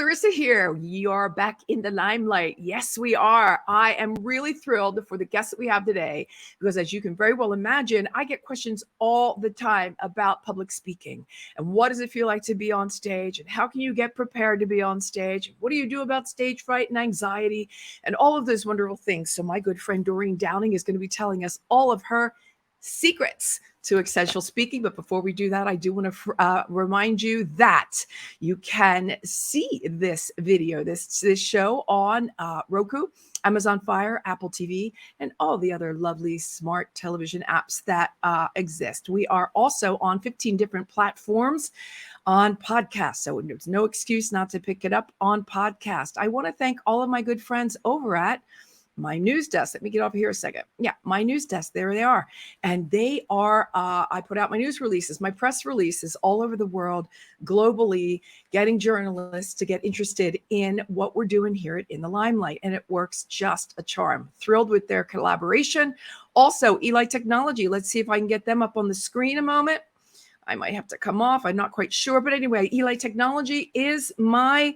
Clarissa here. You are back in the limelight. Yes, we are. I am really thrilled for the guest that we have today because, as you can very well imagine, I get questions all the time about public speaking and what does it feel like to be on stage and how can you get prepared to be on stage? What do you do about stage fright and anxiety and all of those wonderful things? So, my good friend Doreen Downing is going to be telling us all of her secrets to essential speaking. But before we do that, I do want to remind you that you can see this video, this show on Roku, Amazon Fire, Apple TV, and all the other lovely smart television apps that exist. We are also on 15 different platforms on podcast. So there's no excuse not to pick it up on podcast. I want to thank all of my good friends over at my news desk. Let me get over here a second. Yeah, my news desk. There they are. And they are, I put out my news releases, my press releases all over the world, globally, getting journalists to get interested in what we're doing here at In the Limelight. And it works just a charm. Thrilled with their collaboration. Also, Eli Technology. Let's see if I can get them up on the screen a moment. I might have to come off. I'm not quite sure. But anyway, Eli Technology is my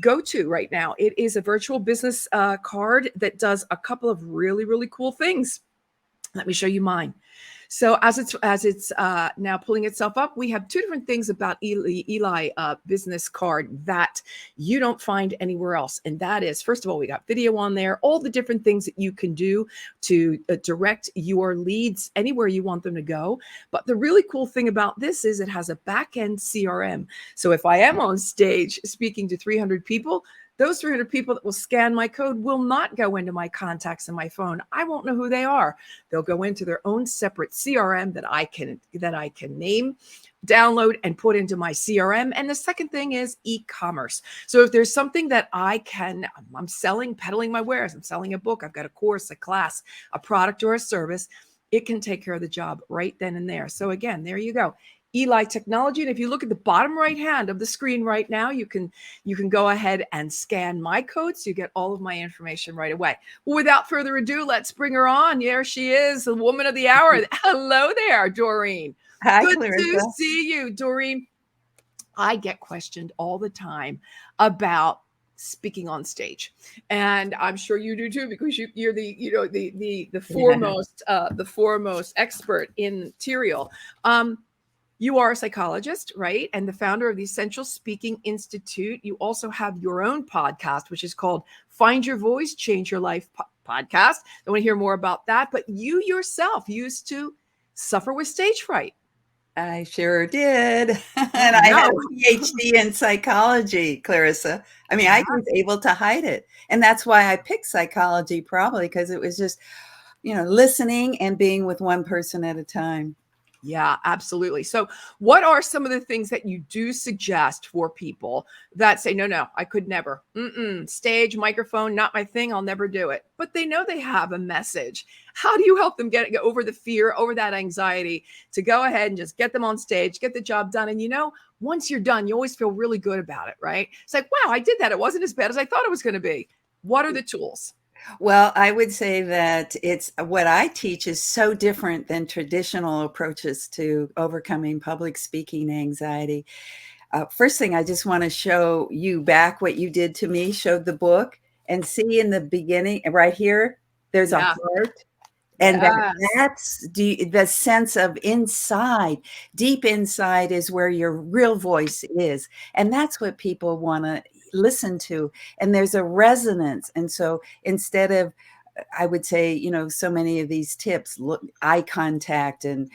go-to right now. It is a virtual business card that does a couple of really, really cool things. Let me show you mine. So as it's now pulling itself up, we have two different things about Eli business card that you don't find anywhere else. And that is, first of all, we got video on there, all the different things that you can do to direct your leads anywhere you want them to go. But the really cool thing about this is it has a back-end CRM. So if I am on stage speaking to 300 people, those 300 people that will scan my code will not go into my contacts in my phone. I won't know who they are. They'll go into their own separate CRM that I can name, download, and put into my CRM. And the second thing is e-commerce. So if there's something that I'm selling, peddling my wares, I'm selling a book, I've got a course, a class, a product, or a service, it can take care of the job right then and there. So again, there you go. Eli Technology. And if you look at the bottom right hand of the screen right now, you can go ahead and scan my code so you get all of my information right away. Well, without further ado, let's bring her on. There she is, the woman of the hour. Hello there, Doreen. Hi, Good Clarissa. to see you, Doreen. I get questioned all the time about speaking on stage, and I'm sure you do too, because you're the foremost expert in material. You are a psychologist, right? And the founder of the Essential Speaking Institute. You also have your own podcast, which is called Find Your Voice, Change Your Life podcast. I want to hear more about that. But you yourself used to suffer with stage fright. I sure did. And I had a PhD in psychology, Clarissa. I mean, I was able to hide it. And that's why I picked psychology, probably because it was just, listening and being with one person at a time. Yeah, absolutely. So what are some of the things that you do suggest for people that say, no, I could never, stage, microphone, not my thing. I'll never do it. But they know they have a message. How do you help them get over the fear, over that anxiety to go ahead and just get them on stage, get the job done? And once you're done, you always feel really good about it, right? It's like, wow, I did that. It wasn't as bad as I thought it was going to be. What are the tools? Well, I would say that it's what I teach is so different than traditional approaches to overcoming public speaking anxiety. First thing, I just want to show you back what you did to me, showed the book, and see in the beginning right here, there's a heart. And that's the sense of inside, deep inside is where your real voice is. And that's what people want to listen to. And there's a resonance. And so instead of, I would say, so many of these tips, look, eye contact and,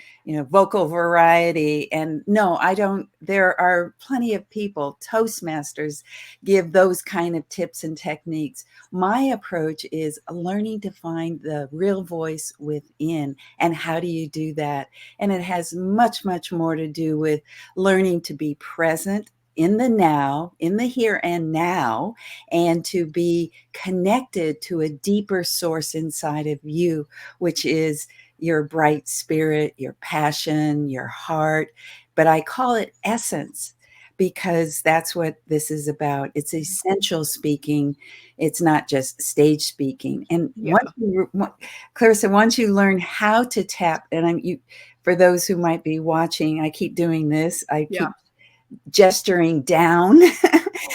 vocal variety. And no, I don't, there are plenty of people, Toastmasters, give those kind of tips and techniques. My approach is learning to find the real voice within. And how do you do that? And it has much, much more to do with learning to be present in the now, in the here and now, and to be connected to a deeper source inside of you, which is your bright spirit, your passion, your heart. But I call it essence because that's what this is about. It's essential speaking. It's not just stage speaking. And Clarissa, once you learn how to tap, and for those who might be watching, I keep doing this. I keep gesturing down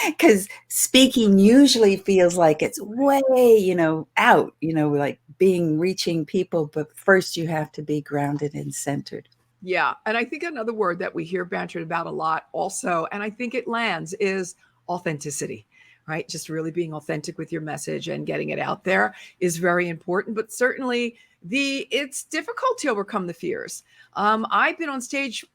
Because speaking usually feels like it's way, out, like reaching people. But first you have to be grounded and centered. Yeah. And I think another word that we hear bantered about a lot also, and I think it lands, is authenticity, right? Just really being authentic with your message and getting it out there is very important. But certainly it's difficult to overcome the fears. I've been on stage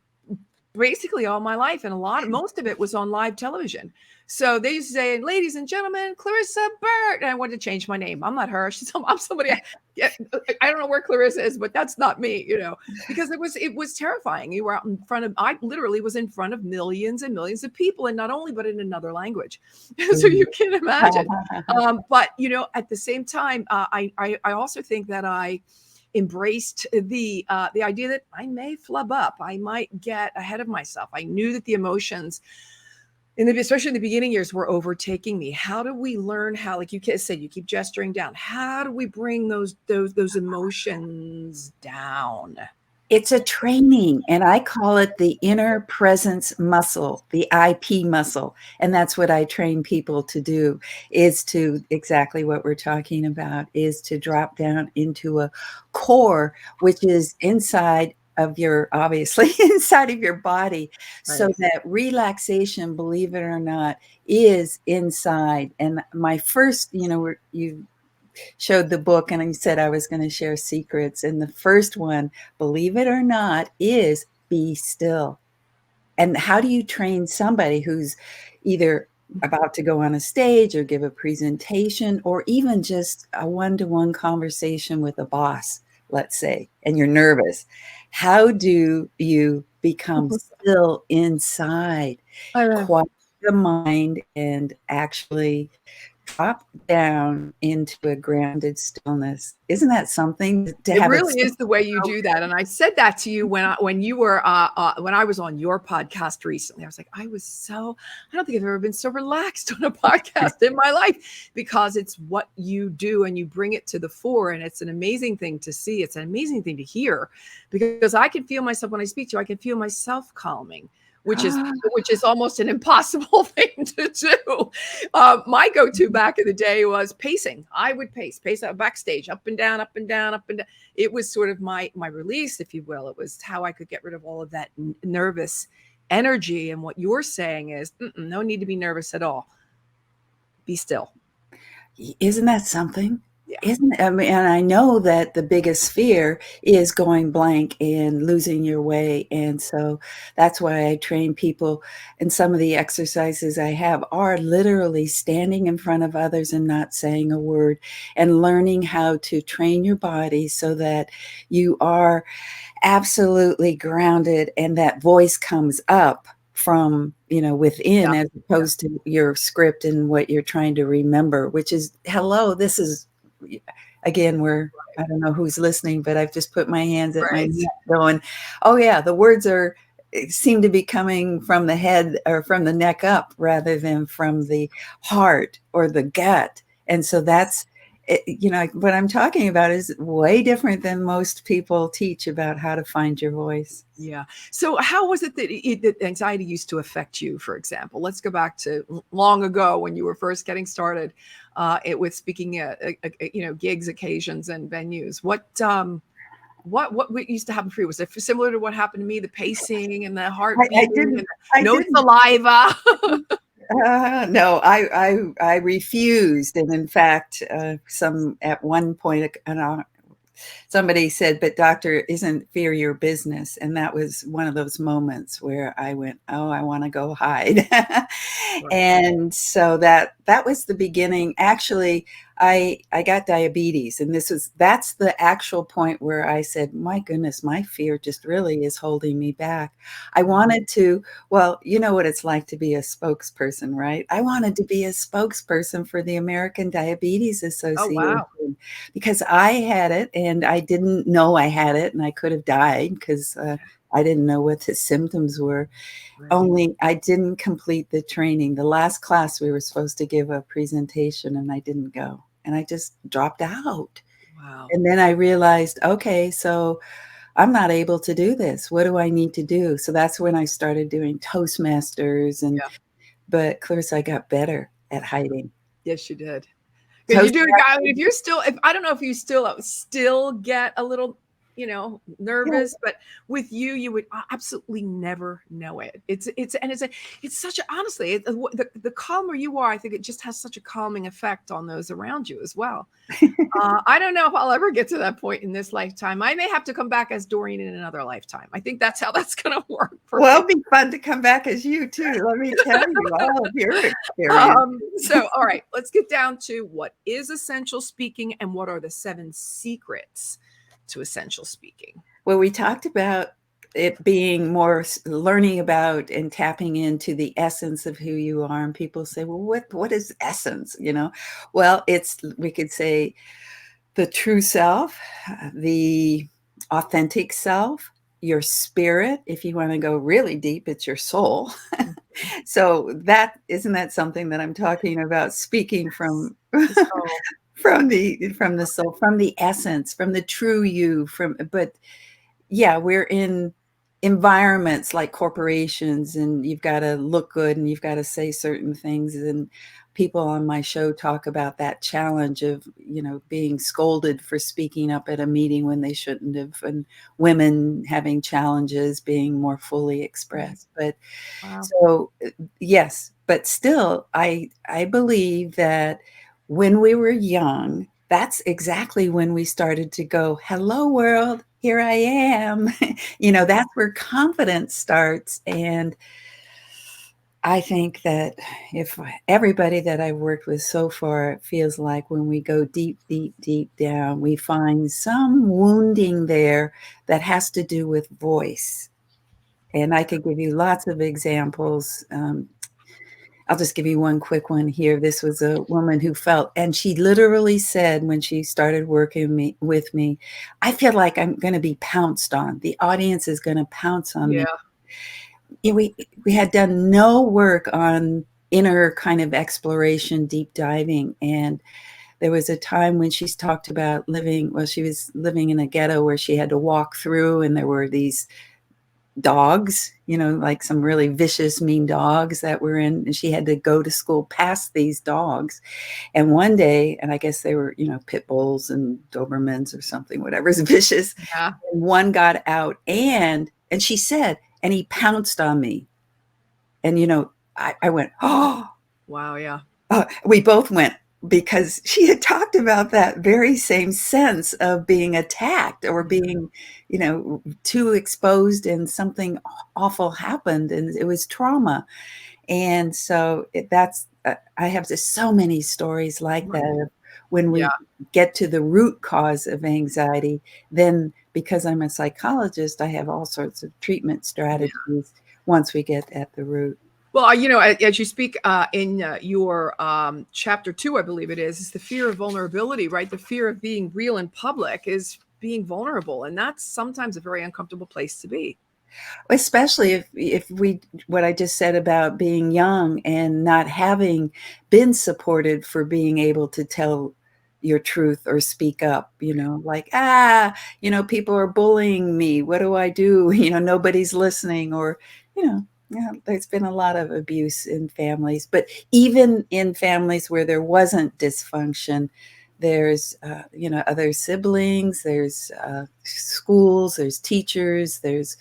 basically all my life, and most of it was on live television. So they used to say, "Ladies and gentlemen, Clarissa Burt," and I wanted to change my name. I'm not her. I'm somebody. I don't know where Clarissa is, but that's not me, because it was terrifying. You were out in front of, I literally was in front of millions and millions of people, and not only, but in another language. So you can imagine. But at the same time, I also think that I embraced the idea that I may flub up. I might get ahead of myself. I knew that the emotions, especially in the beginning years, were overtaking me. How do we learn how, like you said, you keep gesturing down. How do we bring those emotions down? It's a training, and I call it the inner presence muscle, the IP muscle. And that's what I train people to do, is to exactly what we're talking about, is to drop down into a core, which is inside of obviously inside of your body. Right. So that relaxation, believe it or not, is inside. And my first, you showed the book and I said I was going to share secrets. And the first one, believe it or not, is be still. And how do you train somebody who's either about to go on a stage or give a presentation, or even just a one-to-one conversation with a boss, let's say, and you're nervous? How do you become still inside, quiet the mind, and actually drop down into a grounded stillness? Isn't that something to have? It really is the way you do that. And I said that to you when you were when I was on your podcast recently. I was like, I don't think I've ever been so relaxed on a podcast in my life, because it's what you do and you bring it to the fore. And it's an amazing thing to see. It's an amazing thing to hear, because I can feel myself when I speak to you. I can feel myself calming, which is almost an impossible thing to do. My go-to back in the day was pacing. I would pace out backstage, up and down, up and down, up and down. It was sort of my release, if you will. It was how I could get rid of all of that nervous energy. And what you're saying is, no need to be nervous at all. Be still. Isn't that something? Yeah. And I know that the biggest fear is going blank and losing your way. And so that's why I train people. And some of the exercises I have are literally standing in front of others and not saying a word, and learning how to train your body so that you are absolutely grounded and that voice comes up from within, as opposed to your script and what you're trying to remember, which is, hello, this is, again, I don't know who's listening, but I've just put my hands at my neck going, oh yeah, the words seem to be coming from the head or from the neck up rather than from the heart or the gut. And so that's, what I'm talking about is way different than most people teach about how to find your voice. Yeah. So how was it that anxiety used to affect you, for example? Let's go back to long ago when you were first getting started with speaking at, gigs, occasions, and venues. What used to happen for you? Was it similar to what happened to me? The pacing and the heart beating, no saliva. No, I refused. And in fact, at one point, somebody said, but doctor, isn't fear your business? And that was one of those moments where I went, oh, I want to go hide. And so that was the beginning. Actually, I got diabetes, and that's the actual point where I said, my goodness, my fear just really is holding me back. I wanted to, well, you know what it's like to be a spokesperson, right? I wanted to be a spokesperson for the American Diabetes Association. Oh, wow. Because I had it and I didn't know I had it, and I could have died because I didn't know what the symptoms were. Right. Only I didn't complete the training. The last class we were supposed to give a presentation and I didn't go, and I just dropped out. Wow. And then I realized, okay, so I'm not able to do this. What do I need to do? So that's when I started doing Toastmasters and but Clarissa, I got better at hiding. Yes, you did. Because you do, if you're still, if I don't know if you still get a little, nervous, but with you, you would absolutely never know it. It's such a, honestly, the calmer you are, I think it just has such a calming effect on those around you as well. I don't know if I'll ever get to that point in this lifetime. I may have to come back as Doreen in another lifetime. I think that's how that's going to work. Well, it'll be fun to come back as you too. Let me tell you all of your experience. So, all right, let's get down to what is essential speaking and what are the 7 secrets to essential speaking. Well, we talked about it being more learning about and tapping into the essence of who you are. And people say, well, what is essence? Well, we could say the true self, the authentic self, your spirit. If you want to go really deep, it's your soul. So isn't that something that I'm talking about, speaking from from the soul, from the essence, from the true you, but yeah, we're in environments like corporations, and you've got to look good and you've got to say certain things. And people on my show talk about that challenge of, being scolded for speaking up at a meeting when they shouldn't have, and women having challenges being more fully expressed. But so yes, but still, I believe that when we were young, that's exactly when we started to go, hello world, here I am. That's where confidence starts. And I think that if everybody that I've worked with so far, it feels like when we go deep, deep, deep down, we find some wounding there that has to do with voice. And I could give you lots of examples. I'll just give you one quick one here. This was a woman who felt, and she literally said when she started working with me, I feel like I'm going to be pounced on. The audience is going to pounce on me. We had done no work on inner kind of exploration, deep diving. And there was a time when she's talked about she was living in a ghetto where she had to walk through, and there were these dogs, like some really vicious, mean dogs that were in, and she had to go to school past these dogs. And one day, and I guess they were, pit bulls and Dobermans or something, whatever's vicious. Yeah. And one got out and she said, and he pounced on me. And, I went, oh, wow. Yeah. We both went, because she had talked about that very same sense of being attacked or being, too exposed, and something awful happened, and it was trauma. And so I have just so many stories like that. When we get to the root cause of anxiety, then because I'm a psychologist, I have all sorts of treatment strategies once we get at the root. Well, as you speak in your chapter 2, I believe it is the fear of vulnerability, right? The fear of being real in public is being vulnerable. And that's sometimes a very uncomfortable place to be. Especially if what I just said about being young and not having been supported for being able to tell your truth or speak up, like, people are bullying me. What do I do? Nobody's listening, or, there's been a lot of abuse in families, but even in families where there wasn't dysfunction, there's, other siblings, there's schools, there's teachers, there's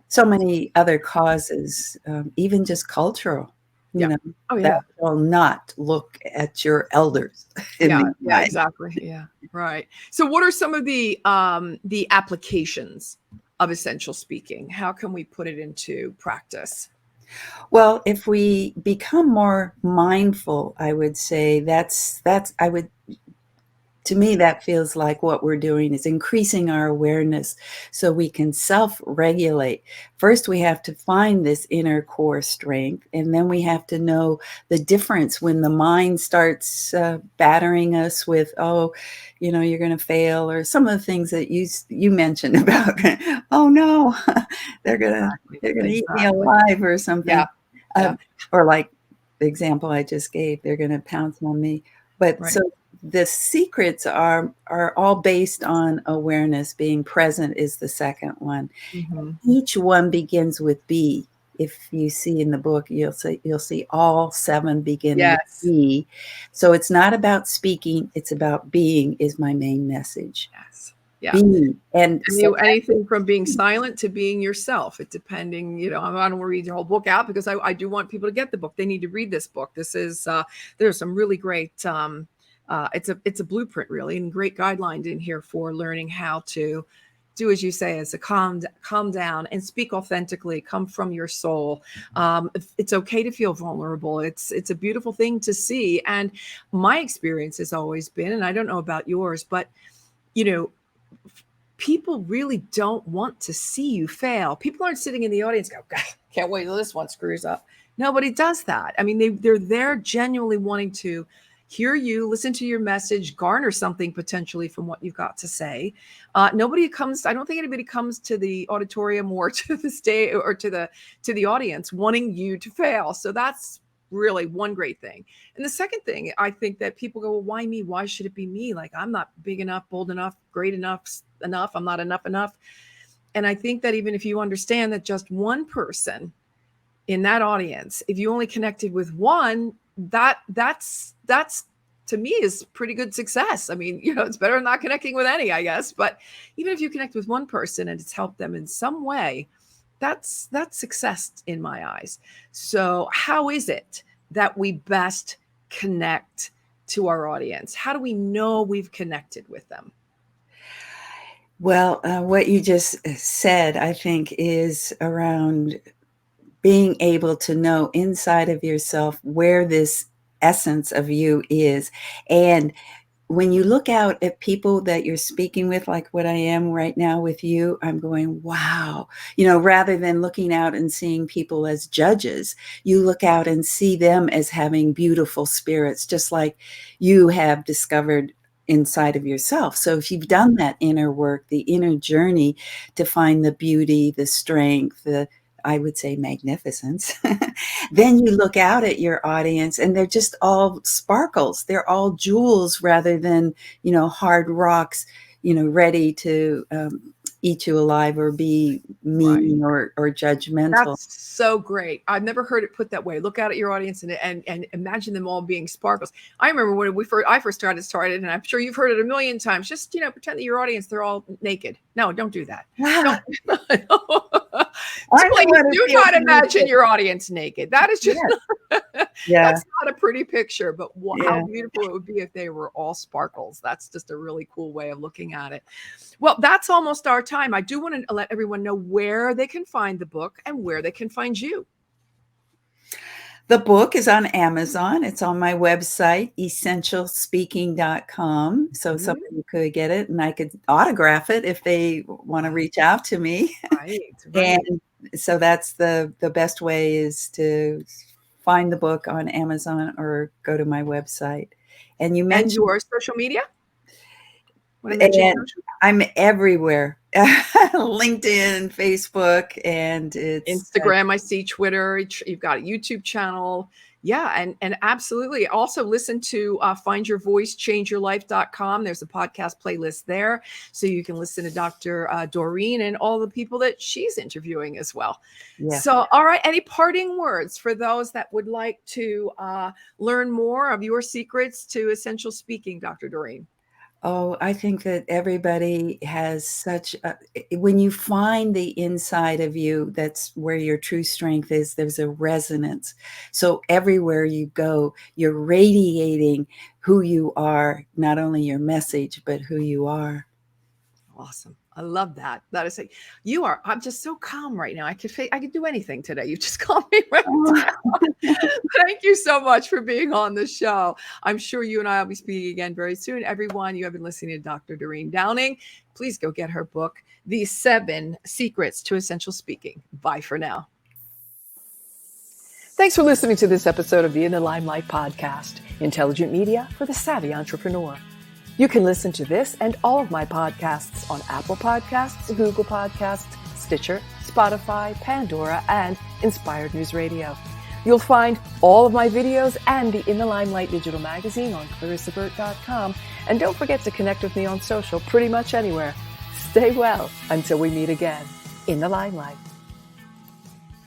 so many other causes, even just cultural, that will not look at your elders. Exactly. Yeah. Right. So what are some of the applications of essential speaking? How can we put it into practice? Well, if we become more mindful, I would say to me, that feels like what we're doing is increasing our awareness so we can self-regulate. First, we have to find this inner core strength, and then we have to know the difference when the mind starts battering us with, you're going to fail, or some of the things that you mentioned about, oh no, they're going to eat me alive or something. Or like the example I just gave, they're going to pounce on me. But so the secrets are all based on awareness. Being present is the second one. Mm-hmm. Each one begins with be. if you see in the book, you'll see all 7 begin with Yes. be. So it's not about speaking, it's about being is my main message. Yes. Yeah. Being. And so anything from being silent to being yourself. It depending, I don't want to read your whole book out because I do want people to get the book. They need to read this book. This is there's some really great it's a blueprint really, and great guidelines in here for learning how to do, as you say, is to calm down and speak authentically, come from your soul. It's okay to feel vulnerable. It's a beautiful thing to see. And my experience has always been, and I don't know about yours, but people really don't want to see you fail. People aren't sitting in the audience go, God, can't wait till this one screws up. Nobody does that. I mean, they're there genuinely wanting to hear you, listen to your message, garner something potentially from what you've got to say. I don't think anybody comes to the auditorium or to the stage or to the audience wanting you to fail. So that's really one great thing. And the second thing, I think that people go, well, why me? Why should it be me? Like, I'm not big enough, bold enough, great enough. I'm not enough. And I think that even if you understand that just one person in that audience, if you only connected with one, that's to me is pretty good success. I mean, it's better than not connecting with any, I guess. But even if you connect with one person and it's helped them in some way, that's success in my eyes. So how is it that we best connect to our audience? How do we know we've connected with them? Well, what you just said, I think, is around being able to know inside of yourself where this essence of you is. And when you look out at people that you're speaking with, like what I am right now with you, I'm going, wow, rather than looking out and seeing people as judges, you look out and see them as having beautiful spirits, just like you have discovered inside of yourself. So if you've done that inner work, the inner journey to find the beauty, the strength, I would say magnificence, then you look out at your audience and they're just all sparkles. They're all jewels rather than, hard rocks, ready to eat you alive or be mean or judgmental. That's so great. I've never heard it put that way. Look out at your audience and imagine them all being sparkles. I remember when I first started, and I'm sure you've heard it a million times. Just pretend that your audience, they're all naked. No, don't do that. Do not imagine your audience naked. That is just that's not a pretty picture. But how beautiful it would be if they were all sparkles. That's just a really cool way of looking at it. Well, that's almost our time. I do want to let everyone know where they can find the book and where they can find you. The book is on Amazon. It's on my website, essentialspeaking.com. So somebody could get it and I could autograph it if they want to reach out to me. Right. And so that's the best way is to find the book on Amazon or go to my website. And you mentioned your social media? I'm everywhere. LinkedIn, Facebook, and it's Instagram. I see Twitter. You've got a YouTube channel. Yeah. And absolutely. Also listen to findyourvoicechangeyourlife.com. There's a podcast playlist there. So you can listen to Dr. Doreen and all the people that she's interviewing as well. Yeah. So, all right. Any parting words for those that would like to learn more of your secrets to essential speaking, Dr. Doreen? Oh, I think that everybody has when you find the inside of you, that's where your true strength is. There's a resonance. So everywhere you go, you're radiating who you are, not only your message, but who you are. Awesome. I love that. That is like, I'm just so calm right now. I could do anything today. You just calmed me right down. Thank you so much for being on the show. I'm sure you and I will be speaking again very soon. Everyone, you have been listening to Dr. Doreen Downing. Please go get her book, The 7 Secrets to Essential Speaking. Bye for now. Thanks for listening to this episode of the In the Limelight podcast, intelligent media for the savvy entrepreneur. You can listen to this and all of my podcasts on Apple Podcasts, Google Podcasts, Stitcher, Spotify, Pandora, and Inspired News Radio. You'll find all of my videos and the In the Limelight digital magazine on clarissaburt.com. And don't forget to connect with me on social pretty much anywhere. Stay well until we meet again in the Limelight.